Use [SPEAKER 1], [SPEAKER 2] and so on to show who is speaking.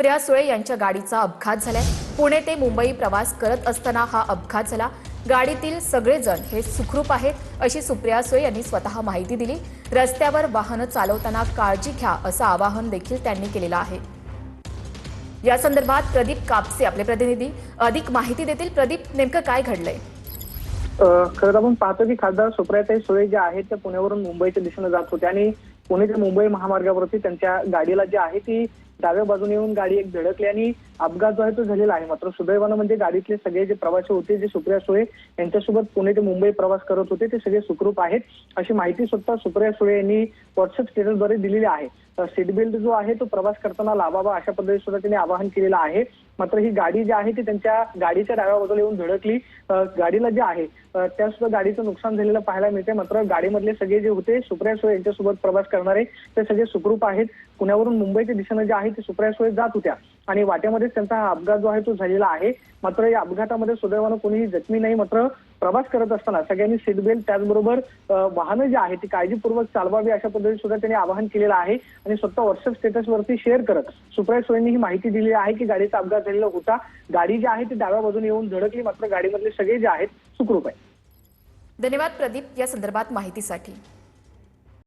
[SPEAKER 1] सुप्रिया सुळे यांच्या गाडीचा अपघात झालाय। पुणे ते मुंबई प्रवास करत असताना हा अपघात झाला। गाडीतील सगळेजण हे सुखरूप आहेत अशी सुप्रिया सुळे यांनी स्वतः माहिती दिली। रस्त्यावर वाहन चालवताना काळजी घ्या असं आवाहन देखील त्यांनी केलेलं आहे। या संदर्भात प्रदीप कापसे आपले प्रतिनिधी अधिक माहिती देतील। प्रदीप, नेमकं काय घडलंय?
[SPEAKER 2] खरं आपण पाहतो की खासदार सुप्रियाताई सुळे जे आहेत ते पुण्यावरून मुंबईच्या दिशेने जात होते आणि पुणे ते मुंबई महामार्गावरती त्यांच्या गाडीला जी आहे ती डाव्या बाजूने येऊन गाडी एक धडकली आणि अपघात जो आहे तो झालेला आहे। मात्र सुदैवानं म्हणजे गाडीतले सगळे जे प्रवासी होते, जे सुप्रिया सुळे यांच्यासोबत पुणे ते मुंबई प्रवास करत होते, ते सगळे सुखरूप आहेत अशी माहिती स्वतः सुप्रिया सुळे यांनी व्हॉट्सअप स्टेटसद्वारे दिलेली आहे। सीट बेल्ट जो आहे तो प्रवास करताना लावावा अशा पद्धतीने सुद्धा त्यांनी आवाहन केलेलं आहे। मात्र ही गाडी जी आहे ती त्यांच्या गाडीच्या डाव्या बाजूला येऊन धडकली। गाडीला जे आहे त्या सुद्धा गाडीचं नुकसान झालेलं पाहायला मिळते। मात्र गाडीमधले सगळे जे होते सुप्रिया सुळे यांच्यासोबत प्रवास करणारे ते सगळे सुखरूप आहेत। पुण्यावरून मुंबईच्या दिशेने जे आहे ते सुप्रिया सुळे जात होत्या आणि वाट्यामध्येच त्यांचा हा अपघात जो आहे तो झालेला आहे। मात्र या अपघातामध्ये सुदैवानं कोणीही जखमी नाही। मात्र प्रवास करत असताना सगळ्यांनी सीट बेल्ट त्याचबरोबर वाहनं जी आहे ती काळजीपूर्वक चालवावी अशा पद्धतीने सुद्धा त्यांनी आवाहन केलेलं आहे आणि स्वतः व्हॉट्सअप स्टेटसवरती शेअर करत सुप्रिया सुळेंनी ही माहिती दिली आहे की गाडीचा अपघात झालेला होता। गाडी जी आहे ती डाव्या बाजूने येऊन धडकली, मात्र गाडीमधले सगळे जे आहेत सुखरूप आहेत।
[SPEAKER 1] धन्यवाद प्रदीप या संदर्भात माहितीसाठी।